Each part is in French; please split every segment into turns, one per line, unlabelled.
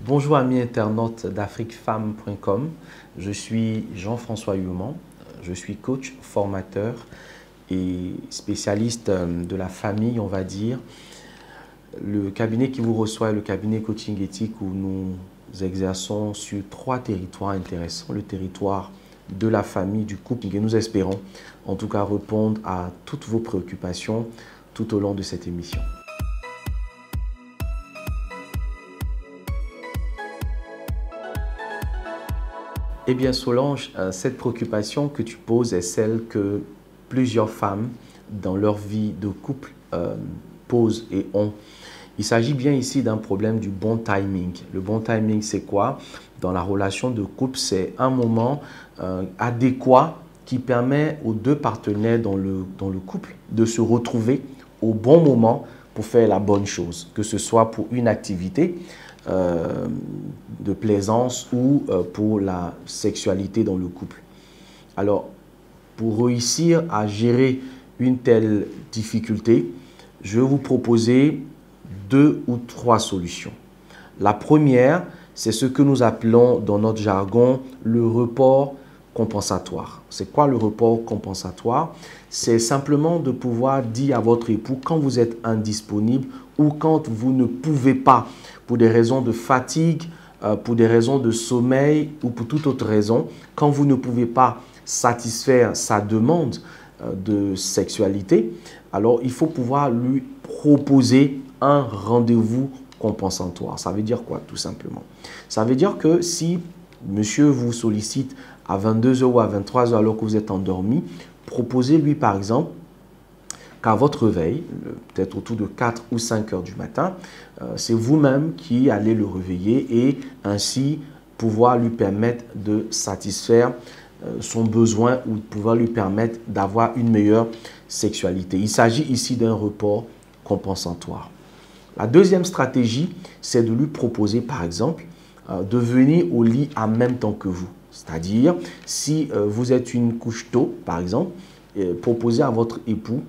Bonjour amis internautes d'afriquefemme.com, je suis Jean-François Youman, je suis coach, formateur et spécialiste de la famille, on va dire. Le cabinet qui vous reçoit est le cabinet coaching éthique où nous exerçons sur 3 territoires intéressants. Le territoire de la famille, du couple, et nous espérons en tout cas répondre à toutes vos préoccupations tout au long de cette émission. Eh bien Solange, cette préoccupation que tu poses est celle que plusieurs femmes dans leur vie de couple posent et ont. Il s'agit bien ici d'un problème du bon timing. Le bon timing, c'est quoi? Dans la relation de couple, c'est un moment adéquat qui permet aux deux partenaires dans le couple de se retrouver au bon moment pour faire la bonne chose, que ce soit pour une activité de plaisance ou pour la sexualité dans le couple. Alors, pour réussir à gérer une telle difficulté, je vais vous proposer 2 ou 3 solutions. La première, c'est ce que nous appelons dans notre jargon le report compensatoire. C'est quoi le report compensatoire? C'est simplement de pouvoir dire à votre époux quand vous êtes indisponible ou quand vous ne pouvez pas, pour des raisons de fatigue, pour des raisons de sommeil ou pour toute autre raison, quand vous ne pouvez pas satisfaire sa demande de sexualité, alors il faut pouvoir lui proposer un rendez-vous compensatoire. Ça veut dire quoi tout simplement? Ça veut dire que si monsieur vous sollicite à 22 h ou à 23 h alors que vous êtes endormi, proposez-lui par exemple qu'à votre réveil, peut-être autour de 4 ou 5 h du matin, c'est vous-même qui allez le réveiller et ainsi pouvoir lui permettre de satisfaire son besoin ou de pouvoir lui permettre d'avoir une meilleure sexualité. Il s'agit ici d'un report compensatoire. La deuxième stratégie, c'est de lui proposer par exemple de venir au lit en même temps que vous. C'est-à-dire, si vous êtes une couche tôt, par exemple, proposez à votre époux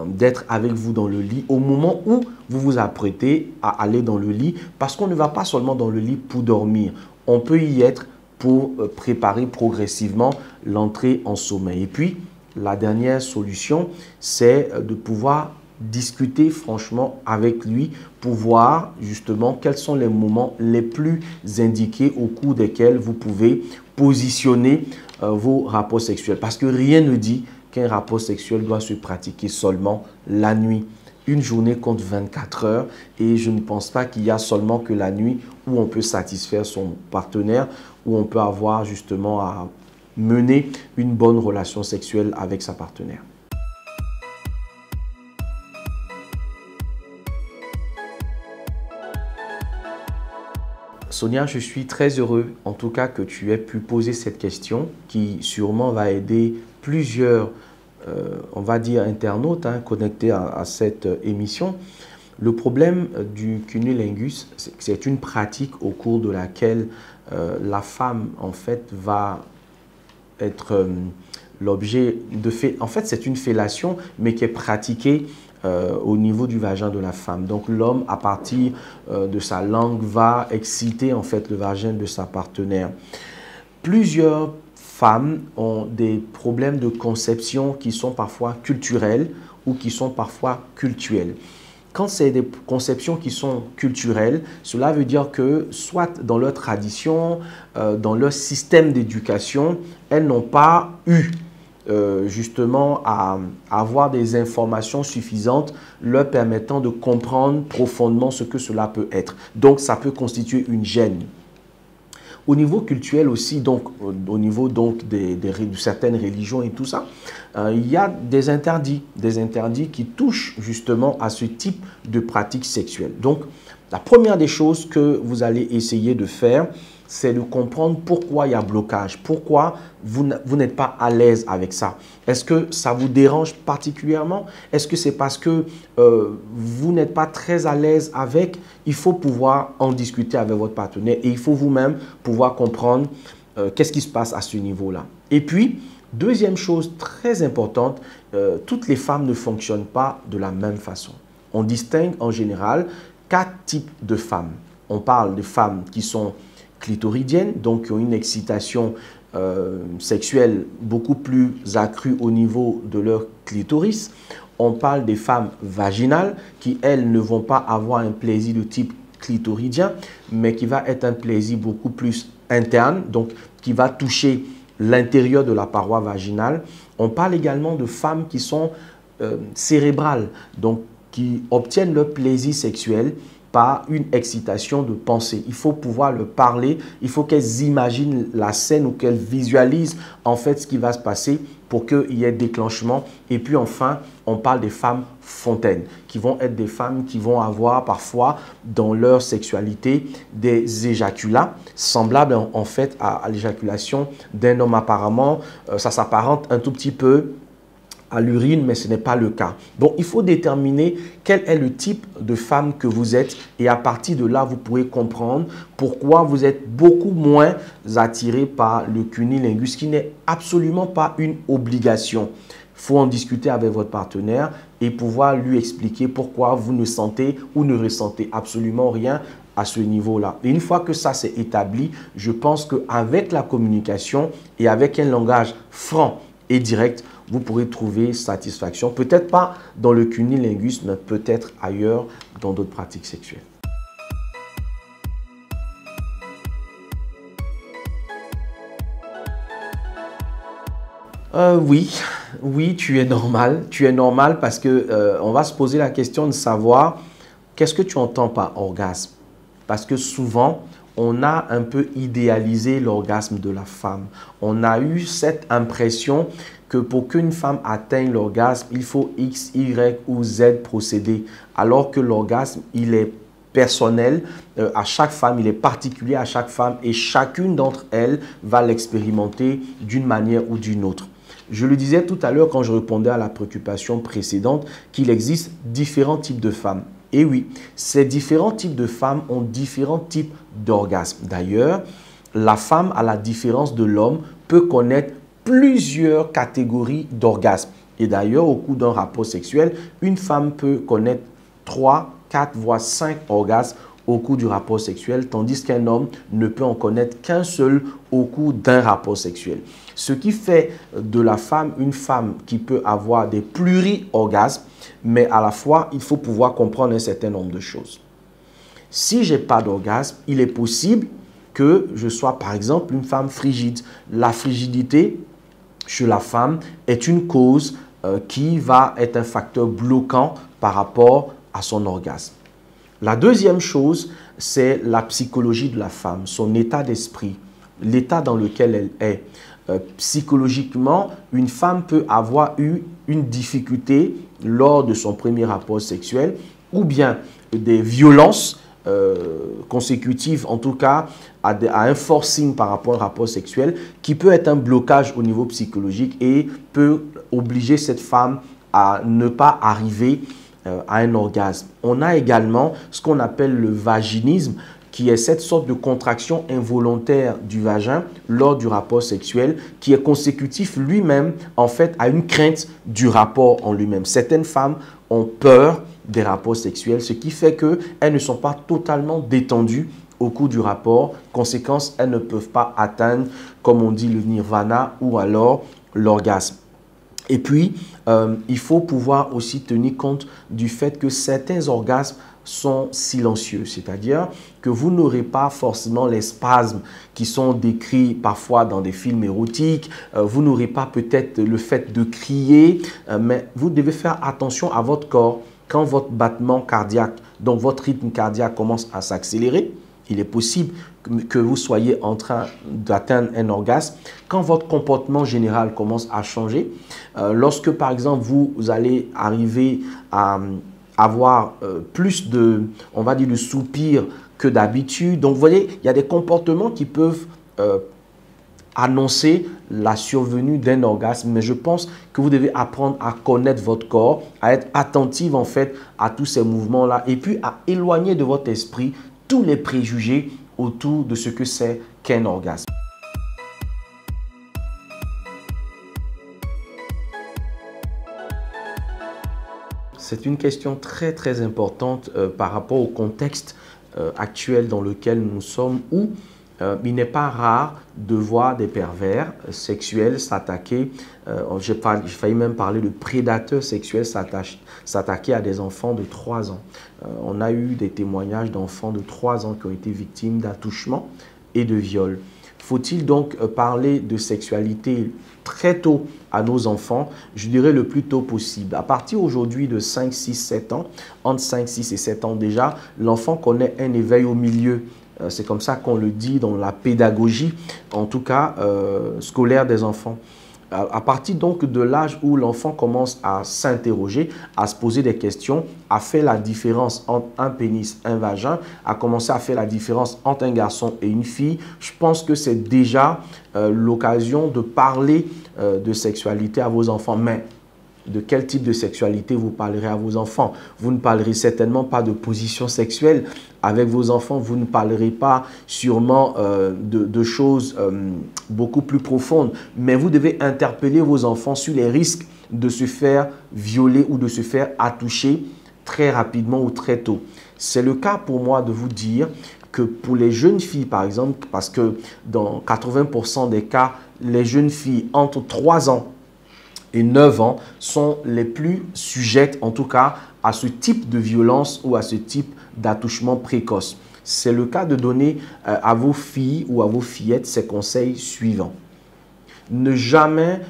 d'être avec vous dans le lit au moment où vous vous apprêtez à aller dans le lit, parce qu'on ne va pas seulement dans le lit pour dormir, on peut y être pour préparer progressivement l'entrée en sommeil. Et puis, la dernière solution, c'est de pouvoir discuter franchement avec lui pour voir justement quels sont les moments les plus indiqués au cours desquels vous pouvez positionner vos rapports sexuels. Parce que rien ne dit qu'un rapport sexuel doit se pratiquer seulement la nuit. Une journée compte 24 heures et je ne pense pas qu'il y a seulement que la nuit où on peut satisfaire son partenaire, où on peut avoir justement à mener une bonne relation sexuelle avec sa partenaire. Sonia, je suis très heureux en tout cas que tu aies pu poser cette question qui sûrement va aider plusieurs, on va dire, internautes connectés à cette émission. Le problème du cunnilingus, c'est une pratique au cours de laquelle la femme en fait va être l'objet de fait. En fait, c'est une fellation mais qui est pratiquée au niveau du vagin de la femme. Donc l'homme, à partir de sa langue, va exciter en fait le vagin de sa partenaire. Plusieurs femmes ont des problèmes de conception qui sont parfois culturels ou qui sont parfois cultuels. Quand c'est des conceptions qui sont culturelles, cela veut dire que soit dans leur tradition, dans leur système d'éducation, elles n'ont pas eu justement à avoir des informations suffisantes leur permettant de comprendre profondément ce que cela peut être. Donc, ça peut constituer une gêne. Au niveau culturel aussi, donc, au niveau donc de certaines religions et tout ça, il y a des interdits qui touchent justement à ce type de pratique sexuelle. Donc, la première des choses que vous allez essayer de faire, c'est de comprendre pourquoi il y a blocage, pourquoi vous n'êtes pas à l'aise avec ça. Est-ce que ça vous dérange particulièrement? Est-ce que c'est parce que vous n'êtes pas très à l'aise avec? Il faut pouvoir en discuter avec votre partenaire et il faut vous-même pouvoir comprendre qu'est-ce qui se passe à ce niveau-là. Et puis, deuxième chose très importante, toutes les femmes ne fonctionnent pas de la même façon. On distingue en général 4 types de femmes. On parle de femmes qui sont clitoridiennes, donc qui ont une excitation sexuelle beaucoup plus accrue au niveau de leur clitoris. On parle des femmes vaginales qui, elles, ne vont pas avoir un plaisir de type clitoridien, mais qui va être un plaisir beaucoup plus interne, donc qui va toucher l'intérieur de la paroi vaginale. On parle également de femmes qui sont cérébrales, donc qui obtiennent leur plaisir sexuel par une excitation de pensée. Il faut pouvoir leur parler, il faut qu'elles imaginent la scène ou qu'elles visualisent en fait ce qui va se passer pour qu'il y ait déclenchement. Et puis enfin, on parle des femmes fontaines, qui vont être des femmes qui vont avoir parfois dans leur sexualité des éjaculats semblables en fait à l'éjaculation d'un homme apparemment. Ça s'apparente un tout petit peu à l'urine, mais ce n'est pas le cas. Donc, il faut déterminer quel est le type de femme que vous êtes et à partir de là, vous pourrez comprendre pourquoi vous êtes beaucoup moins attiré par le cunnilingus, qui n'est absolument pas une obligation. Il faut en discuter avec votre partenaire et pouvoir lui expliquer pourquoi vous ne sentez ou ne ressentez absolument rien à ce niveau-là. Et une fois que ça s'est établi, je pense qu'avec la communication et avec un langage franc et direct, vous pourrez trouver satisfaction, peut-être pas dans le cunnilingus, mais peut-être ailleurs dans d'autres pratiques sexuelles. Oui, tu es normal. Tu es normal parce que on va se poser la question de savoir qu'est-ce que tu entends par orgasme. Parce que souvent, on a un peu idéalisé l'orgasme de la femme. On a eu cette impression que pour qu'une femme atteigne l'orgasme, il faut X, Y ou Z procédés. Alors que l'orgasme, il est personnel à chaque femme, il est particulier à chaque femme et chacune d'entre elles va l'expérimenter d'une manière ou d'une autre. Je le disais tout à l'heure quand je répondais à la préoccupation précédente qu'il existe différents types de femmes. Et oui, ces différents types de femmes ont différents types d'orgasmes. D'ailleurs, la femme, à la différence de l'homme, peut connaître plusieurs catégories d'orgasmes. Et d'ailleurs, au cours d'un rapport sexuel, une femme peut connaître 3, 4, voire 5 orgasmes au cours du rapport sexuel, tandis qu'un homme ne peut en connaître qu'un seul au cours d'un rapport sexuel. Ce qui fait de la femme une femme qui peut avoir des pluri-orgasmes, mais à la fois, il faut pouvoir comprendre un certain nombre de choses. Si je n'ai pas d'orgasme, il est possible que je sois par exemple une femme frigide. La frigidité chez la femme est une cause qui va être un facteur bloquant par rapport à son orgasme. La deuxième chose, c'est la psychologie de la femme, son état d'esprit, l'état dans lequel elle est. Psychologiquement, une femme peut avoir eu une difficulté lors de son premier rapport sexuel ou bien des violences consécutives, en tout cas à un forcing par rapport à un rapport sexuel qui peut être un blocage au niveau psychologique et peut obliger cette femme à ne pas arriver à un orgasme. On a également ce qu'on appelle le vaginisme, qui est cette sorte de contraction involontaire du vagin lors du rapport sexuel, qui est consécutif lui-même en fait à une crainte du rapport en lui-même. Certaines femmes ont peur des rapports sexuels, ce qui fait qu'elles ne sont pas totalement détendues au cours du rapport. Conséquence, elles ne peuvent pas atteindre, comme on dit, le nirvana ou alors l'orgasme. Et puis, il faut pouvoir aussi tenir compte du fait que certains orgasmes sont silencieux, c'est-à-dire que vous n'aurez pas forcément les spasmes qui sont décrits parfois dans des films érotiques, vous n'aurez pas peut-être le fait de crier, mais vous devez faire attention à votre corps. Quand votre battement cardiaque, donc votre rythme cardiaque commence à s'accélérer, il est possible que vous soyez en train d'atteindre un orgasme. Quand votre comportement général commence à changer, lorsque par exemple vous allez arriver à avoir plus de, on va dire, de soupirs que d'habitude. Donc vous voyez, il y a des comportements qui peuvent annoncer la survenue d'un orgasme, mais je pense que vous devez apprendre à connaître votre corps, à être attentive en fait à tous ces mouvements-là et puis à éloigner de votre esprit tous les préjugés autour de ce que c'est qu'un orgasme. C'est une question très très importante par rapport au contexte actuel dans lequel nous sommes où il n'est pas rare de voir des pervers sexuels s'attaquer, j'ai failli même parler de prédateurs sexuels s'attaquer à des enfants de 3 ans. On a eu des témoignages d'enfants de 3 ans qui ont été victimes d'attouchements et de viols. Faut-il donc parler de sexualité très tôt à nos enfants? Je dirais le plus tôt possible. À partir aujourd'hui de 5, 6, 7 ans, entre 5, 6 et 7 ans déjà, l'enfant connaît un éveil au milieu. C'est comme ça qu'on le dit dans la pédagogie, en tout cas scolaire des enfants. À partir donc de l'âge où l'enfant commence à s'interroger, à se poser des questions, à faire la différence entre un pénis, un vagin, à commencer à faire la différence entre un garçon et une fille, je pense que c'est déjà l'occasion de parler de sexualité à vos enfants. Mais de quel type de sexualité vous parlerez à vos enfants? Vous ne parlerez certainement pas de position sexuelle avec vos enfants. Vous ne parlerez pas sûrement de choses beaucoup plus profondes. Mais vous devez interpeller vos enfants sur les risques de se faire violer ou de se faire attoucher très rapidement ou très tôt. C'est le cas pour moi de vous dire que pour les jeunes filles, par exemple, parce que dans 80% des cas, les jeunes filles entre 3 ans et 9 ans sont les plus sujettes, en tout cas, à ce type de violence ou à ce type d'attouchement précoce. C'est le cas de donner à vos filles ou à vos fillettes ces conseils suivants. Ne jamais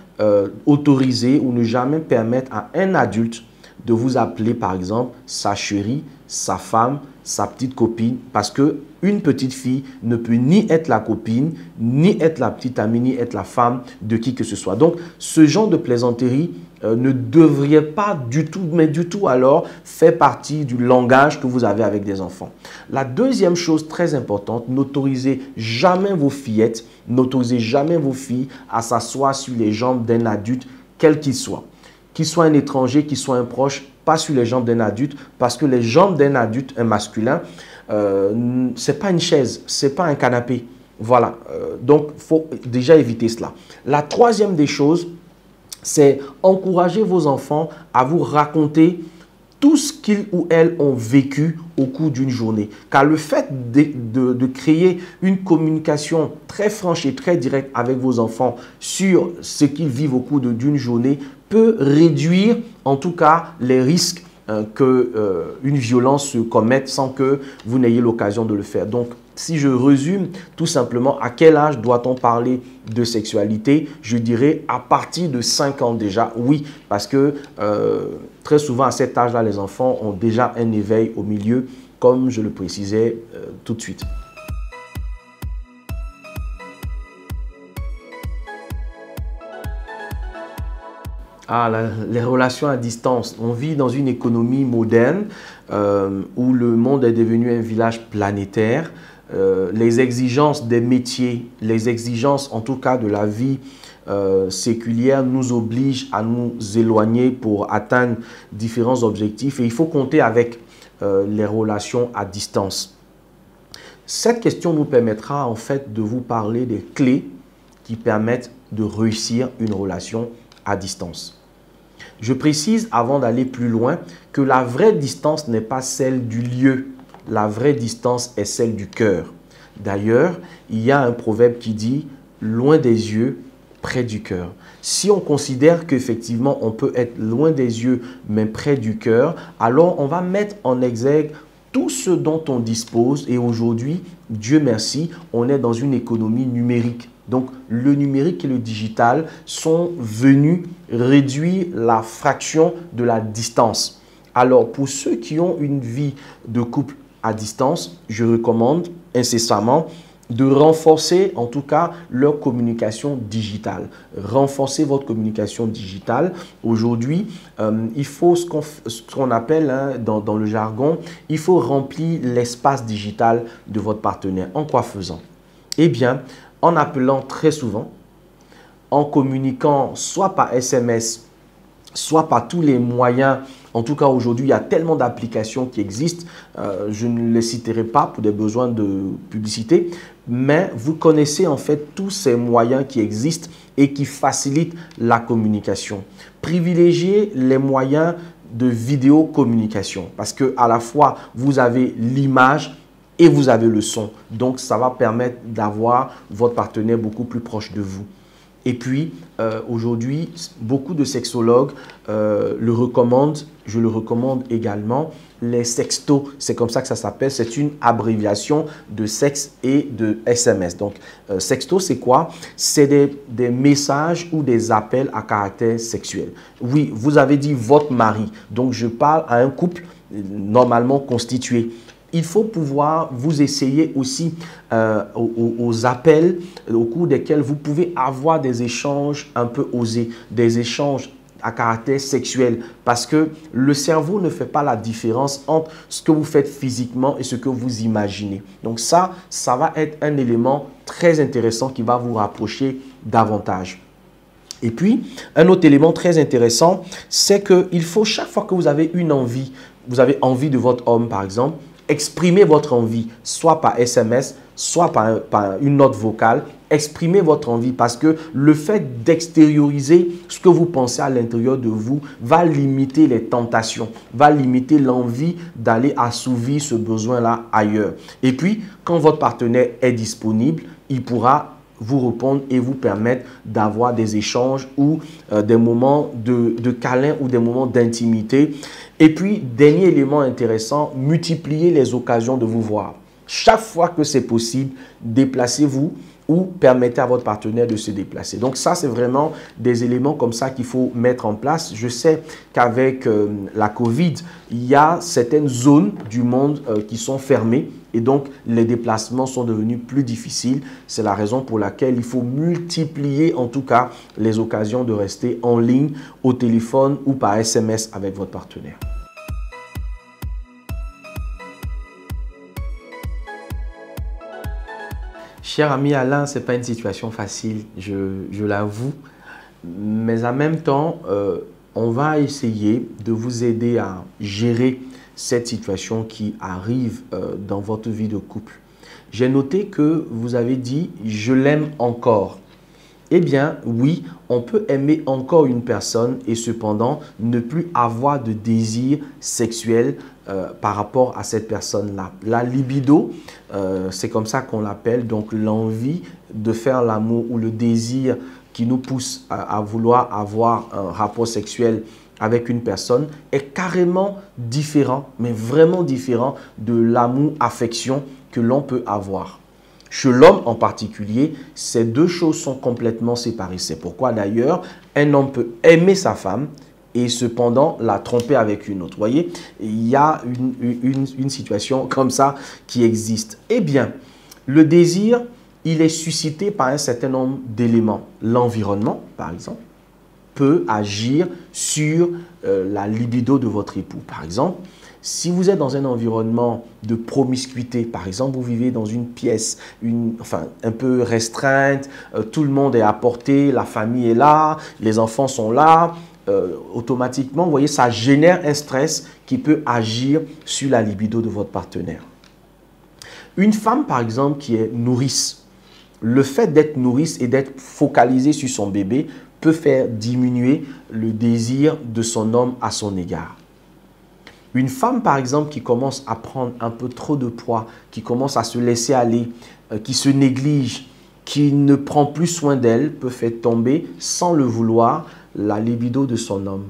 autoriser ou ne jamais permettre à un adulte de vous appeler, par exemple, sa chérie, sa femme, sa petite copine, parce que une petite fille ne peut ni être la copine, ni être la petite amie, ni être la femme de qui que ce soit. Donc, ce genre de plaisanterie ne devrait pas du tout, mais du tout alors, faire partie du langage que vous avez avec des enfants. La deuxième chose très importante, n'autorisez jamais vos fillettes, n'autorisez jamais vos filles à s'asseoir sur les jambes d'un adulte, quel qu'il soit un étranger, qu'il soit un proche, pas sur les jambes d'un adulte, parce que les jambes d'un adulte, un masculin, c'est pas une chaise, c'est pas un canapé. Voilà, donc il faut déjà éviter cela. La troisième des choses, c'est encourager vos enfants à vous raconter tout ce qu'ils ou elles ont vécu au cours d'une journée. Car le fait de créer une communication très franche et très directe avec vos enfants sur ce qu'ils vivent au cours d'une journée peut réduire en tout cas les risques qu'une violence se commette sans que vous n'ayez l'occasion de le faire. Donc, si je résume tout simplement, à quel âge doit-on parler de sexualité? Je dirais à partir de 5 ans déjà, oui, parce que très souvent à cet âge-là, les enfants ont déjà un éveil au milieu, comme je le précisais tout de suite. Les relations à distance. On vit dans une économie moderne où le monde est devenu un village planétaire. Les exigences des métiers, les exigences en tout cas de la vie séculière nous obligent à nous éloigner pour atteindre différents objectifs. Et il faut compter avec les relations à distance. Cette question nous permettra en fait de vous parler des clés qui permettent de réussir une relation à distance. Je précise avant d'aller plus loin que la vraie distance n'est pas celle du lieu. La vraie distance est celle du cœur. D'ailleurs, il y a un proverbe qui dit « loin des yeux, près du cœur ». Si on considère qu'effectivement on peut être loin des yeux mais près du cœur, alors on va mettre en exergue tout ce dont on dispose. Et aujourd'hui, Dieu merci, on est dans une économie numérique. Donc, le numérique et le digital sont venus réduire la fraction de la distance. Alors, pour ceux qui ont une vie de couple à distance, je recommande incessamment de renforcer en tout cas leur communication digitale. Renforcez votre communication digitale. Aujourd'hui, il faut ce qu'on appelle dans le jargon, il faut remplir l'espace digital de votre partenaire. En quoi faisant? Eh bien, en appelant très souvent, en communiquant soit par SMS, soit par tous les moyens. En tout cas, aujourd'hui, il y a tellement d'applications qui existent. Je ne les citerai pas pour des besoins de publicité, mais vous connaissez en fait tous ces moyens qui existent et qui facilitent la communication. Privilégiez les moyens de vidéocommunication parce que à la fois, vous avez l'image et vous avez le son. Donc, ça va permettre d'avoir votre partenaire beaucoup plus proche de vous. Et puis, aujourd'hui, beaucoup de sexologues le recommandent, je le recommande également, les sextos, c'est comme ça que ça s'appelle, c'est une abréviation de sexe et de SMS. Donc, sexto, c'est quoi? C'est des messages ou des appels à caractère sexuel. Oui, vous avez dit votre mari, donc je parle à un couple normalement constitué. Il faut pouvoir vous essayer aussi aux appels au cours desquels vous pouvez avoir des échanges un peu osés, des échanges à caractère sexuel, parce que le cerveau ne fait pas la différence entre ce que vous faites physiquement et ce que vous imaginez. Donc ça va être un élément très intéressant qui va vous rapprocher davantage. Et puis, un autre élément très intéressant, c'est qu'il faut, chaque fois que vous avez une envie, vous avez envie de votre homme par exemple, exprimez votre envie, soit par SMS, soit par une note vocale. Exprimez votre envie parce que le fait d'extérioriser ce que vous pensez à l'intérieur de vous va limiter les tentations, va limiter l'envie d'aller assouvir ce besoin-là ailleurs. Et puis, quand votre partenaire est disponible, il pourra vous répondre et vous permettre d'avoir des échanges ou des moments de câlin ou des moments d'intimité. Et puis, dernier élément intéressant, multipliez les occasions de vous voir. Chaque fois que c'est possible, déplacez-vous ou permettez à votre partenaire de se déplacer. Donc ça, c'est vraiment des éléments comme ça qu'il faut mettre en place. Je sais qu'avec la Covid, il y a certaines zones du monde qui sont fermées et donc les déplacements sont devenus plus difficiles. C'est la raison pour laquelle il faut multiplier en tout cas les occasions de rester en ligne, au téléphone ou par SMS avec votre partenaire. Cher ami Alain, ce n'est pas une situation facile, je l'avoue. Mais en même temps, on va essayer de vous aider à gérer cette situation qui arrive dans votre vie de couple. J'ai noté que vous avez dit « je l'aime encore ». Eh bien, oui, on peut aimer encore une personne et cependant ne plus avoir de désir sexuel par rapport à cette personne-là. La libido, c'est comme ça qu'on l'appelle, donc l'envie de faire l'amour ou le désir qui nous pousse à vouloir avoir un rapport sexuel avec une personne est carrément différent, mais vraiment différent de l'amour-affection que l'on peut avoir. Chez l'homme en particulier, ces deux choses sont complètement séparées. C'est pourquoi d'ailleurs, un homme peut aimer sa femme et cependant la tromper avec une autre. Vous voyez, il y a une situation comme ça qui existe. Eh bien, le désir, il est suscité par un certain nombre d'éléments. L'environnement, par exemple, peut agir sur la libido de votre époux. Par exemple, si vous êtes dans un environnement de promiscuité, par exemple, vous vivez dans une pièce un peu restreinte, tout le monde est à portée, la famille est là, les enfants sont là, automatiquement, vous voyez, ça génère un stress qui peut agir sur la libido de votre partenaire. Une femme, par exemple, qui est nourrice, le fait d'être nourrice et d'être focalisée sur son bébé peut faire diminuer le désir de son homme à son égard. Une femme, par exemple, qui commence à prendre un peu trop de poids, qui commence à se laisser aller, qui se néglige, qui ne prend plus soin d'elle, peut faire tomber, sans le vouloir, la libido de son homme.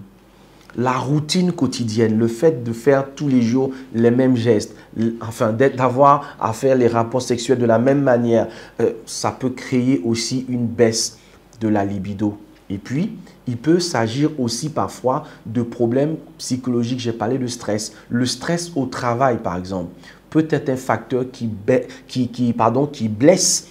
La routine quotidienne, le fait de faire tous les jours les mêmes gestes, enfin d'avoir à faire les rapports sexuels de la même manière, ça peut créer aussi une baisse de la libido. Et puis, il peut s'agir aussi parfois de problèmes psychologiques. J'ai parlé de stress. Le stress au travail, par exemple, peut être un facteur qui blesse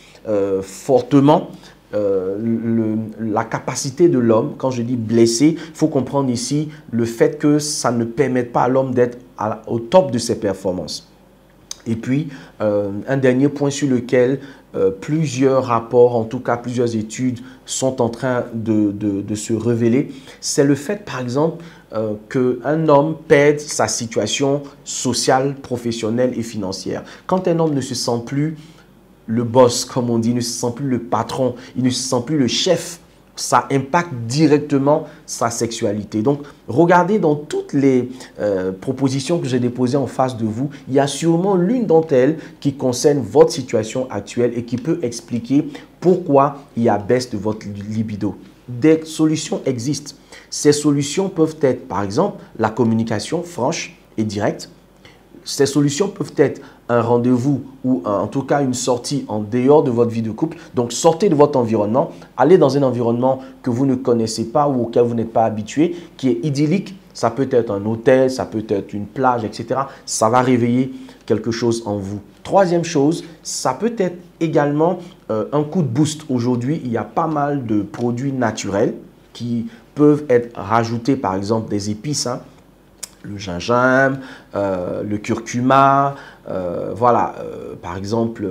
fortement la capacité de l'homme. Quand je dis blessé, il faut comprendre ici le fait que ça ne permet pas à l'homme d'être au top de ses performances. Et puis, un dernier point sur lequel plusieurs rapports, en tout cas plusieurs études sont en train de se révéler, c'est le fait, par exemple, qu'un homme perde sa situation sociale, professionnelle et financière. Quand un homme ne se sent plus le boss, comme on dit, il ne se sent plus le patron, il ne se sent plus le chef ça impacte directement sa sexualité. Donc, regardez dans toutes les propositions que j'ai déposées en face de vous, il y a sûrement l'une d'entre elles qui concerne votre situation actuelle et qui peut expliquer pourquoi il y a baisse de votre libido. Des solutions existent. Ces solutions peuvent être, par exemple, la communication franche et directe. Ces solutions peuvent être un rendez-vous ou en tout cas une sortie en dehors de votre vie de couple. Donc, sortez de votre environnement, allez dans un environnement que vous ne connaissez pas ou auquel vous n'êtes pas habitué, qui est idyllique. Ça peut être un hôtel, ça peut être une plage, etc. Ça va réveiller quelque chose en vous. Troisième chose, ça peut être également un coup de boost. Aujourd'hui, il y a pas mal de produits naturels qui peuvent être rajoutés, par exemple des épices, hein. Le gingembre, le curcuma, par exemple,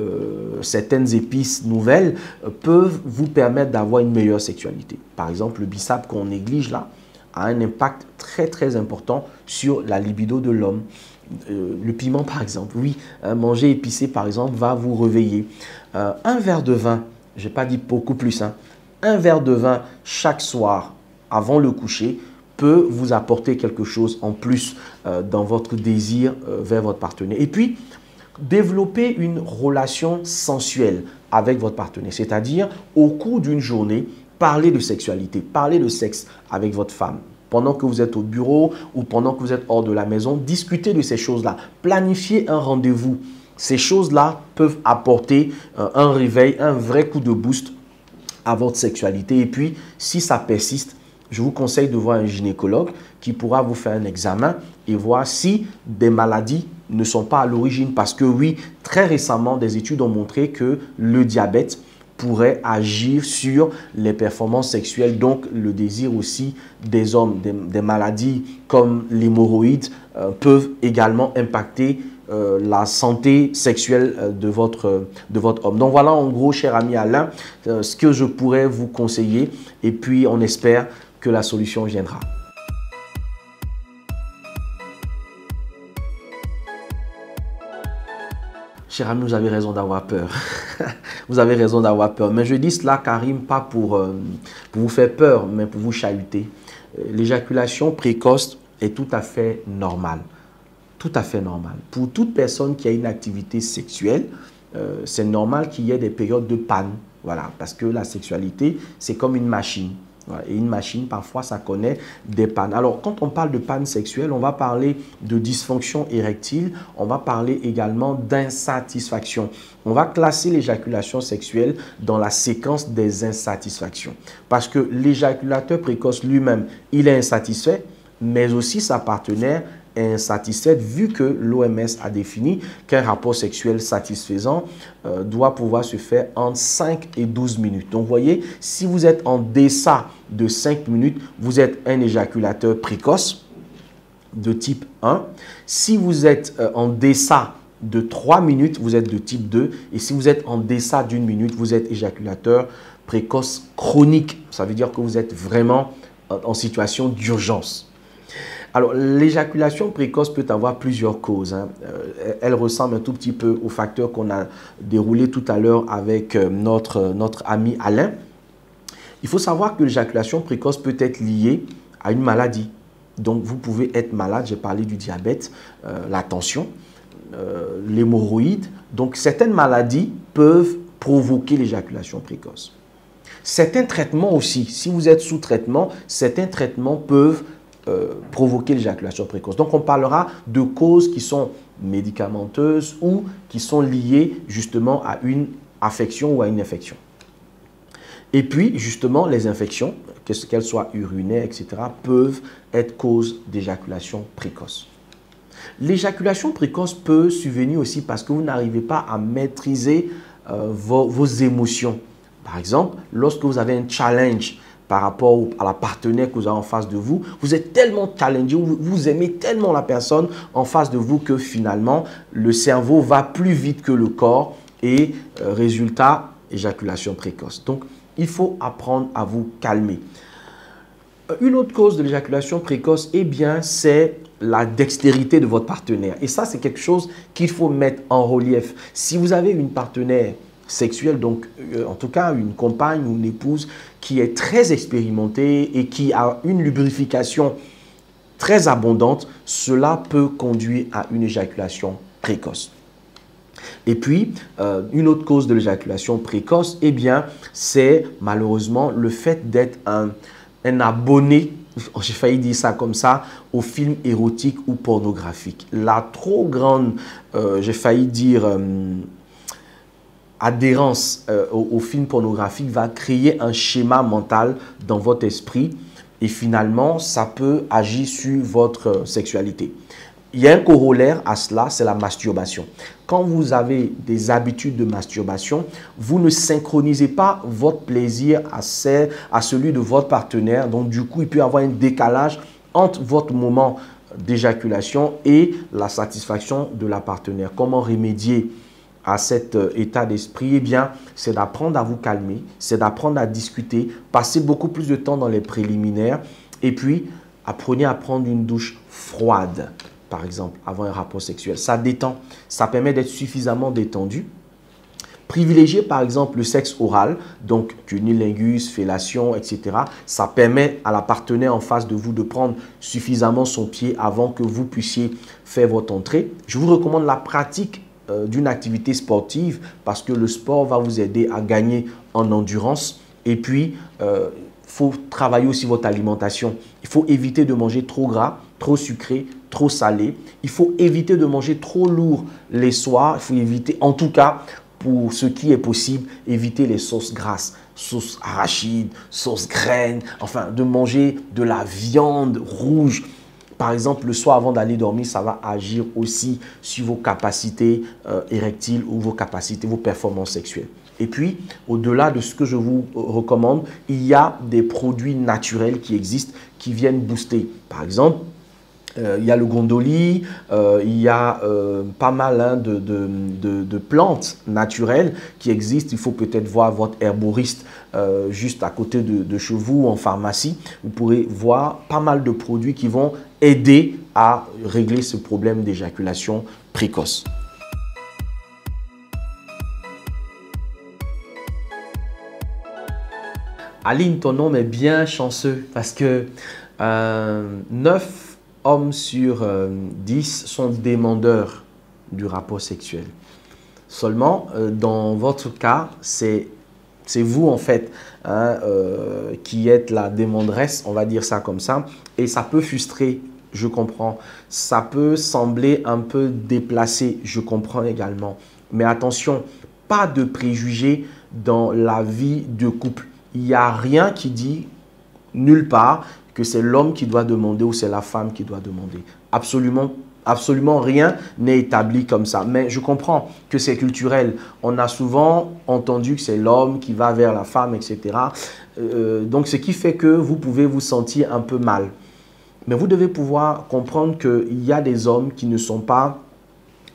certaines épices nouvelles peuvent vous permettre d'avoir une meilleure sexualité. Par exemple, le bissap qu'on néglige là a un impact très très important sur la libido de l'homme. Le piment par exemple, oui, manger épicé par exemple va vous réveiller. Un verre de vin, je n'ai pas dit beaucoup plus, hein, un verre de vin chaque soir avant le coucher peut vous apporter quelque chose en plus dans votre désir vers votre partenaire. Et puis, développer une relation sensuelle avec votre partenaire, c'est-à-dire au cours d'une journée, parler de sexualité, parler de sexe avec votre femme. Pendant que vous êtes au bureau ou pendant que vous êtes hors de la maison, discutez de ces choses-là. Planifiez un rendez-vous. Ces choses-là peuvent apporter un réveil, un vrai coup de boost à votre sexualité. Et puis, si ça persiste, je vous conseille de voir un gynécologue qui pourra vous faire un examen et voir si des maladies ne sont pas à l'origine. Parce que oui, très récemment, des études ont montré que le diabète pourrait agir sur les performances sexuelles, donc le désir aussi des hommes. Des maladies comme l'hémorroïde peuvent également impacter la santé sexuelle de votre homme. Donc voilà en gros, cher ami Alain, ce que je pourrais vous conseiller et puis on espère que la solution viendra. Cher ami, vous avez raison d'avoir peur. Vous avez raison d'avoir peur. Mais je dis cela, Karim, pas pour vous faire peur, mais pour vous chahuter. L'éjaculation précoce est tout à fait normale. Tout à fait normal. Pour toute personne qui a une activité sexuelle, c'est normal qu'il y ait des périodes de panne. Voilà, parce que la sexualité, c'est comme une machine. Voilà, et une machine, parfois, ça connaît des pannes. Alors, quand on parle de panne sexuelle, on va parler de dysfonction érectile. On va parler également d'insatisfaction. On va classer l'éjaculation sexuelle dans la séquence des insatisfactions. Parce que l'éjaculateur précoce lui-même, il est insatisfait, mais aussi sa partenaire est insatisfaite vu que l'OMS a défini qu'un rapport sexuel satisfaisant doit pouvoir se faire entre 5 et 12 minutes. Donc, vous voyez, si vous êtes en deçà de 5 minutes, vous êtes un éjaculateur précoce de type 1. Si vous êtes en deçà de 3 minutes, vous êtes de type 2. Et si vous êtes en deçà d'une minute, vous êtes éjaculateur précoce chronique. Ça veut dire que vous êtes vraiment en situation d'urgence. Alors, l'éjaculation précoce peut avoir plusieurs causes, hein. Elle ressemble un tout petit peu au facteur qu'on a déroulé tout à l'heure avec notre ami Alain. Il faut savoir que l'éjaculation précoce peut être liée à une maladie. Donc, vous pouvez être malade, j'ai parlé du diabète, la tension, l'hémorroïde. Donc, certaines maladies peuvent provoquer l'éjaculation précoce. Certains traitements aussi, si vous êtes sous traitement, certains traitements peuvent provoquer l'éjaculation précoce. Donc, on parlera de causes qui sont médicamenteuses ou qui sont liées justement à une affection ou à une infection. Et puis, justement, les infections, qu'elles soient urinaires, etc., peuvent être cause d'éjaculation précoce. L'éjaculation précoce peut survenir aussi parce que vous n'arrivez pas à maîtriser vos émotions. Par exemple, lorsque vous avez un challenge par rapport à la partenaire que vous avez en face de vous, vous êtes tellement challengé, vous aimez tellement la personne en face de vous que finalement, le cerveau va plus vite que le corps et résultat, éjaculation précoce. Donc, il faut apprendre à vous calmer. Une autre cause de l'éjaculation précoce, eh bien, c'est la dextérité de votre partenaire. Et ça, c'est quelque chose qu'il faut mettre en relief. Si vous avez une partenaire sexuelle, donc en tout cas une compagne ou une épouse qui est très expérimenté et qui a une lubrification très abondante, cela peut conduire à une éjaculation précoce. Et puis, une autre cause de l'éjaculation précoce, eh bien, c'est malheureusement le fait d'être un abonné, j'ai failli dire ça comme ça, aux films érotiques ou pornographiques. La trop grande, j'ai failli dire, adhérence aux films pornographiques va créer un schéma mental dans votre esprit et finalement, ça peut agir sur votre sexualité. Il y a un corollaire à cela, c'est la masturbation. Quand vous avez des habitudes de masturbation, vous ne synchronisez pas votre plaisir à celui de votre partenaire. Donc, du coup, il peut y avoir un décalage entre votre moment d'éjaculation et la satisfaction de la partenaire. Comment remédier à cet état d'esprit? Eh bien, c'est d'apprendre à vous calmer, c'est d'apprendre à discuter, passer beaucoup plus de temps dans les préliminaires et puis apprenez à prendre une douche froide. Par exemple, avant un rapport sexuel. Ça détend, ça permet d'être suffisamment détendu. Privilégier par exemple le sexe oral, donc cunnilingus, fellation, etc. Ça permet à la partenaire en face de vous de prendre suffisamment son pied avant que vous puissiez faire votre entrée. Je vous recommande la pratique d'une activité sportive parce que le sport va vous aider à gagner en endurance. Et puis, faut travailler aussi votre alimentation. Il faut éviter de manger trop gras, trop sucré, trop salé. Il faut éviter de manger trop lourd les soirs. Il faut éviter, en tout cas, pour ce qui est possible, éviter les sauces grasses, sauce arachide, sauce graine, enfin, de manger de la viande rouge. Par exemple, le soir avant d'aller dormir, ça va agir aussi sur vos capacités érectiles ou vos capacités, vos performances sexuelles. Et puis, au-delà de ce que je vous recommande, il y a des produits naturels qui existent, qui viennent booster. Par exemple, il y a le gondoli, il y a pas mal de plantes naturelles qui existent. Il faut peut-être voir votre herboriste juste à côté de chez vous en pharmacie. Vous pourrez voir pas mal de produits qui vont aider à régler ce problème d'éjaculation précoce. Aline, ton homme est bien chanceux parce que 9 hommes sur 10 sont demandeurs du rapport sexuel. Seulement, dans votre cas, c'est vous en fait qui êtes la demanderesse, on va dire ça comme ça. Et ça peut frustrer, je comprends. Ça peut sembler un peu déplacé, je comprends également. Mais attention, pas de préjugés dans la vie de couple. Il n'y a rien qui dit nulle part que c'est l'homme qui doit demander ou c'est la femme qui doit demander. Absolument rien n'est établi comme ça. Mais je comprends que c'est culturel. On a souvent entendu que c'est l'homme qui va vers la femme, etc. Donc, ce qui fait que vous pouvez vous sentir un peu mal. Mais vous devez pouvoir comprendre qu'il y a des hommes qui ne sont pas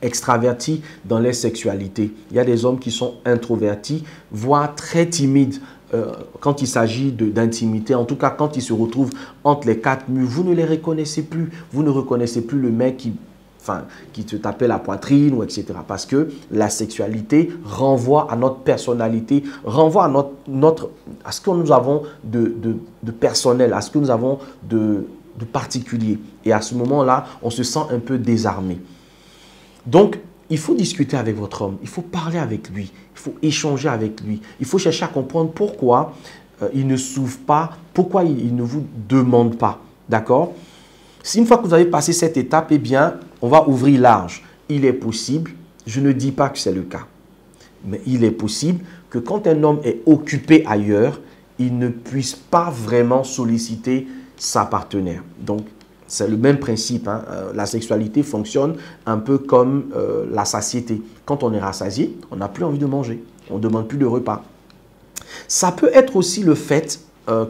extravertis dans leur sexualité. Il y a des hommes qui sont introvertis, voire très timides. Quand il s'agit d'intimité, en tout cas quand ils se retrouvent entre les quatre murs, vous ne les reconnaissez plus. Vous ne reconnaissez plus le mec qui te tapait la poitrine ou etc. Parce que la sexualité renvoie à notre personnalité, renvoie à ce que nous avons de personnel, à ce que nous avons de particulier. Et à ce moment-là, on se sent un peu désarmé. Donc, il faut discuter avec votre homme, il faut parler avec lui, il faut échanger avec lui. Il faut chercher à comprendre pourquoi il ne s'ouvre pas, pourquoi il ne vous demande pas. D'accord? Si une fois que vous avez passé cette étape, eh bien, on va ouvrir large. Il est possible, je ne dis pas que c'est le cas, mais il est possible que quand un homme est occupé ailleurs, il ne puisse pas vraiment solliciter sa partenaire. Donc, c'est le même principe. Hein. La sexualité fonctionne un peu comme la satiété. Quand on est rassasié, on n'a plus envie de manger. On ne demande plus de repas. Ça peut être aussi le fait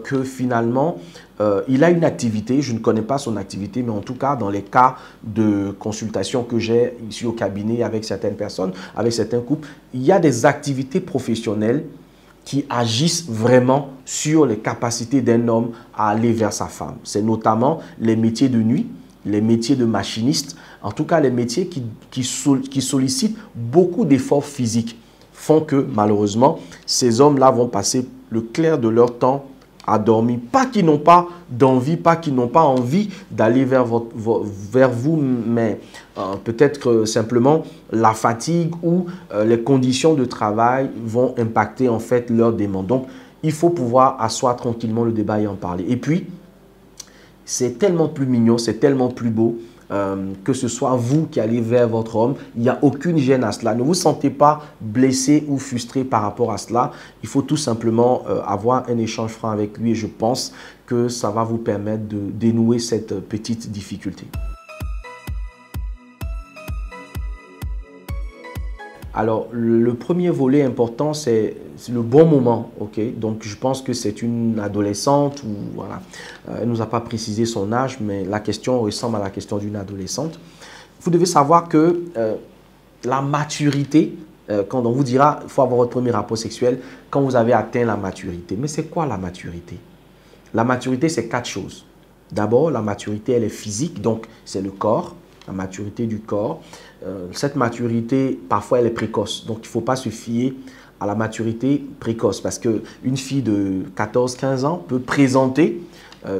que finalement, il a une activité. Je ne connais pas son activité, mais en tout cas, dans les cas de consultation que j'ai ici au cabinet avec certaines personnes, avec certains couples, il y a des activités professionnelles qui agissent vraiment sur les capacités d'un homme à aller vers sa femme. C'est notamment les métiers de nuit, les métiers de machiniste, en tout cas les métiers qui sollicitent beaucoup d'efforts physiques, font que malheureusement, ces hommes-là vont passer le clair de leur temps à dormir. Pas qu'ils n'ont pas d'envie, pas qu'ils n'ont pas envie d'aller vers vous, mais peut-être que simplement la fatigue ou les conditions de travail vont impacter en fait leur demande. Donc, il faut pouvoir asseoir tranquillement le débat et en parler. Et puis, c'est tellement plus mignon, c'est tellement plus beau que ce soit vous qui allez vers votre homme. Il n'y a aucune gêne à cela. Ne vous sentez pas blessé ou frustré par rapport à cela. Il faut tout simplement avoir un échange franc avec lui et je pense que ça va vous permettre de dénouer cette petite difficulté. Alors, le premier volet important, c'est le bon moment. Okay? Donc, je pense que c'est une adolescente ou voilà. Elle ne nous a pas précisé son âge, mais la question ressemble à la question d'une adolescente. Vous devez savoir que la maturité, quand on vous dira qu'il faut avoir votre premier rapport sexuel, quand vous avez atteint la maturité. Mais c'est quoi la maturité? La maturité, c'est 4 choses. D'abord, la maturité, elle est physique, donc c'est le corps, la maturité du corps. Cette maturité, parfois, elle est précoce. Donc, il ne faut pas se fier à la maturité précoce parce qu'une fille de 14-15 ans peut présenter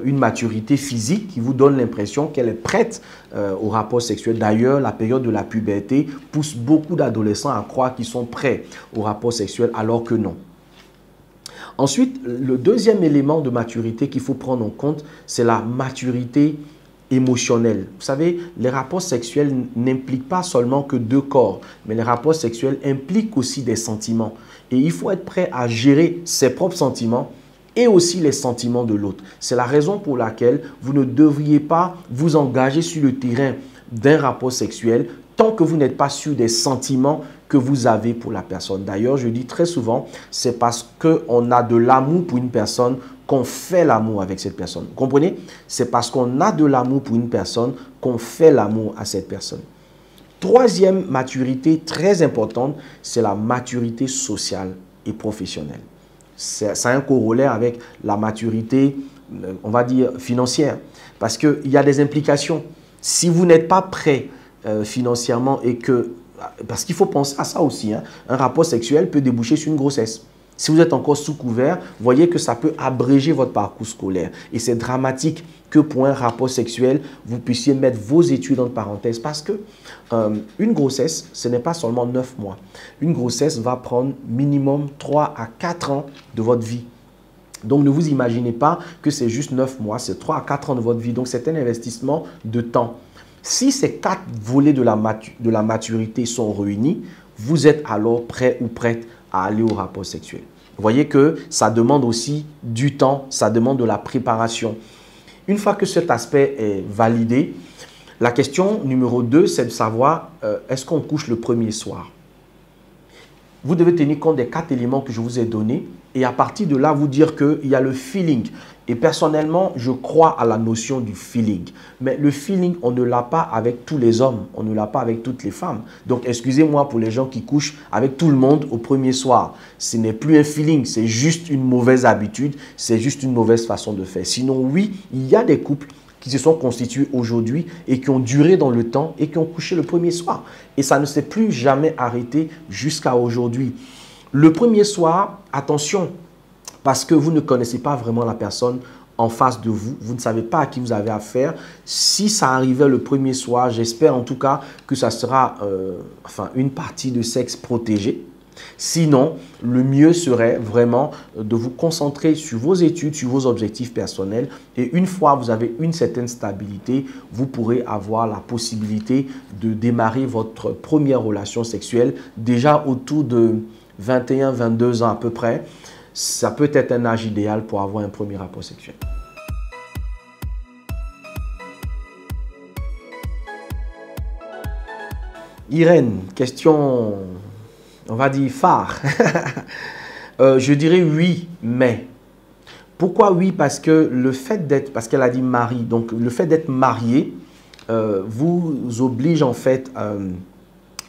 une maturité physique qui vous donne l'impression qu'elle est prête au rapport sexuel. D'ailleurs, la période de la puberté pousse beaucoup d'adolescents à croire qu'ils sont prêts au rapport sexuel alors que non. Ensuite, le deuxième élément de maturité qu'il faut prendre en compte, c'est la maturité émotionnelle. Vous savez, les rapports sexuels n'impliquent pas seulement que 2 corps, mais les rapports sexuels impliquent aussi des sentiments. Et il faut être prêt à gérer ses propres sentiments et aussi les sentiments de l'autre. C'est la raison pour laquelle vous ne devriez pas vous engager sur le terrain d'un rapport sexuel tant que vous n'êtes pas sûr des sentiments que vous avez pour la personne. D'ailleurs, je dis très souvent, c'est parce qu'on a de l'amour pour une personne qu'on fait l'amour avec cette personne. Vous comprenez? C'est parce qu'on a de l'amour pour une personne qu'on fait l'amour à cette personne. Troisième maturité très importante, c'est la maturité sociale et professionnelle. Ça a un corollaire avec la maturité, on va dire, financière. Parce qu'il y a des implications. Si vous n'êtes pas prêt financièrement et que... Parce qu'il faut penser à ça aussi. Hein, un rapport sexuel peut déboucher sur une grossesse. Si vous êtes encore sous couvert, voyez que ça peut abréger votre parcours scolaire. Et c'est dramatique que pour un rapport sexuel, vous puissiez mettre vos études entre parenthèses. Parce que une grossesse, ce n'est pas seulement 9 mois. Une grossesse va prendre minimum 3 à 4 ans de votre vie. Donc, ne vous imaginez pas que c'est juste 9 mois, c'est 3 à 4 ans de votre vie. Donc, c'est un investissement de temps. Si ces 4 volets de la maturité sont réunis, vous êtes alors prêt ou prête à aller au rapport sexuel. Vous voyez que ça demande aussi du temps, ça demande de la préparation. Une fois que cet aspect est validé, la question numéro 2, c'est de savoir est-ce qu'on couche le premier soir? Vous devez tenir compte des 4 éléments que je vous ai donnés et à partir de là, vous dire qu'il y a le feeling. Et personnellement, je crois à la notion du feeling. Mais le feeling, on ne l'a pas avec tous les hommes, on ne l'a pas avec toutes les femmes. Donc, excusez-moi pour les gens qui couchent avec tout le monde au premier soir. Ce n'est plus un feeling, c'est juste une mauvaise habitude, c'est juste une mauvaise façon de faire. Sinon, oui, il y a des couples qui se sont constitués aujourd'hui et qui ont duré dans le temps et qui ont couché le premier soir. Et ça ne s'est plus jamais arrêté jusqu'à aujourd'hui. Le premier soir, attention, parce que vous ne connaissez pas vraiment la personne en face de vous, vous ne savez pas à qui vous avez affaire. Si ça arrivait le premier soir, j'espère en tout cas que ça sera une partie de sexe protégée. Sinon, le mieux serait vraiment de vous concentrer sur vos études, sur vos objectifs personnels. Et une fois que vous avez une certaine stabilité, vous pourrez avoir la possibilité de démarrer votre première relation sexuelle déjà autour de 21-22 ans à peu près. Ça peut être un âge idéal pour avoir un premier rapport sexuel. Irène, question, on va dire phare. Je dirais oui, mais. Pourquoi oui? Parce que le fait d'être, parce qu'elle a dit mari, donc le fait d'être marié vous oblige en fait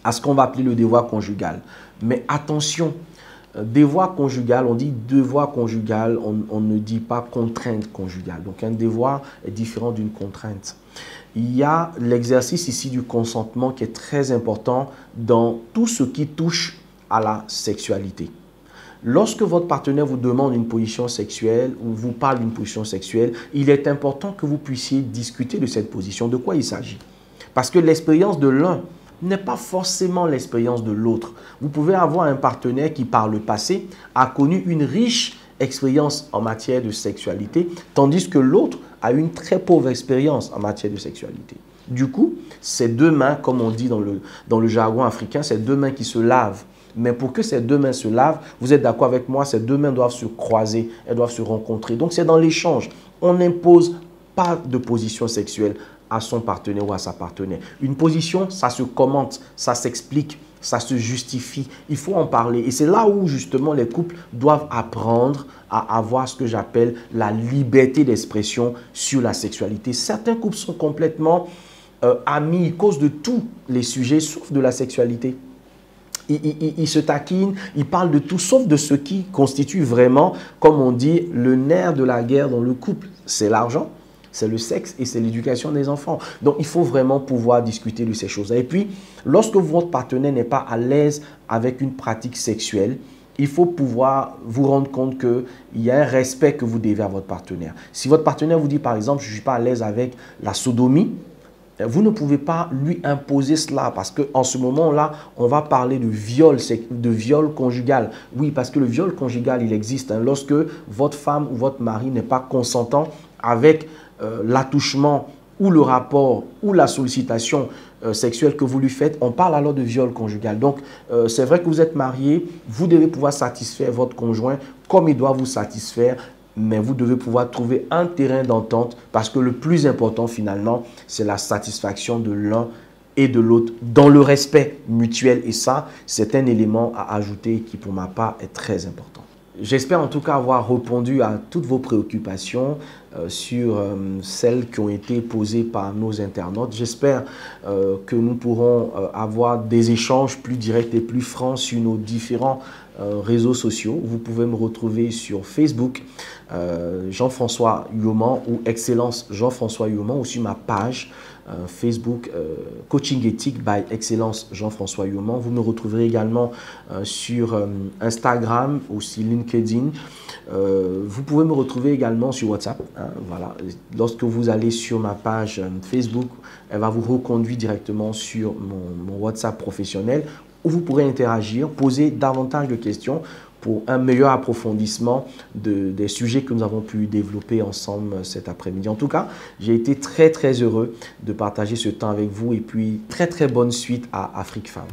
à ce qu'on va appeler le devoir conjugal. Mais attention, devoir conjugal, on dit devoir conjugal, on ne dit pas contrainte conjugale. Donc un devoir est différent d'une contrainte. Il y a l'exercice ici du consentement qui est très important dans tout ce qui touche à la sexualité. Lorsque votre partenaire vous demande une position sexuelle ou vous parle d'une position sexuelle, il est important que vous puissiez discuter de cette position. De quoi il s'agit? Parce que l'expérience de l'un n'est pas forcément l'expérience de l'autre. Vous pouvez avoir un partenaire qui, par le passé, a connu une riche expérience en matière de sexualité, tandis que l'autre a une très pauvre expérience en matière de sexualité. Du coup, ces deux mains, comme on dit dans le jargon africain, ces deux mains qui se lavent. Mais pour que ces deux mains se lavent, vous êtes d'accord avec moi, ces deux mains doivent se croiser, elles doivent se rencontrer. Donc c'est dans l'échange. On n'impose pas de position sexuelle à son partenaire ou à sa partenaire. Une position, ça se commente, ça s'explique, ça se justifie. Il faut en parler. Et c'est là où justement les couples doivent apprendre à avoir ce que j'appelle la liberté d'expression sur la sexualité. Certains couples sont complètement amis, ils causent de tous les sujets sauf de la sexualité. Ils se taquinent, ils parlent de tout sauf de ce qui constitue vraiment, comme on dit, le nerf de la guerre dans le couple. C'est l'argent, c'est le sexe et c'est l'éducation des enfants. Donc, il faut vraiment pouvoir discuter de ces choses-là. Et puis, lorsque votre partenaire n'est pas à l'aise avec une pratique sexuelle, il faut pouvoir vous rendre compte qu'il y a un respect que vous devez à votre partenaire. Si votre partenaire vous dit, par exemple, je ne suis pas à l'aise avec la sodomie, vous ne pouvez pas lui imposer cela parce qu'en ce moment-là, on va parler de viol conjugal. Oui, parce que le viol conjugal, il existe. Lorsque votre femme ou votre mari n'est pas consentant avec l'attouchement ou le rapport ou la sollicitation sexuelle que vous lui faites, on parle alors de viol conjugal. Donc, c'est vrai que vous êtes marié, vous devez pouvoir satisfaire votre conjoint comme il doit vous satisfaire, mais vous devez pouvoir trouver un terrain d'entente parce que le plus important finalement, c'est la satisfaction de l'un et de l'autre dans le respect mutuel. Et ça, c'est un élément à ajouter qui pour ma part est très important. J'espère en tout cas avoir répondu à toutes vos préoccupations sur celles qui ont été posées par nos internautes. J'espère que nous pourrons avoir des échanges plus directs et plus francs sur nos différents réseaux sociaux. Vous pouvez me retrouver sur Facebook, Jean-François Yoman ou Excellence Jean-François Yoman, ou sur ma page Facebook Coaching Éthique by Excellence Jean-François Yoman. Vous me retrouverez également sur Instagram, aussi LinkedIn. Vous pouvez me retrouver également sur WhatsApp. Voilà. Lorsque vous allez sur ma page Facebook, elle va vous reconduire directement sur mon WhatsApp professionnel où vous pourrez interagir, poser davantage de questions pour un meilleur approfondissement des sujets que nous avons pu développer ensemble cet après-midi. En tout cas, j'ai été très heureux de partager ce temps avec vous et puis très bonne suite à Afrique Femme.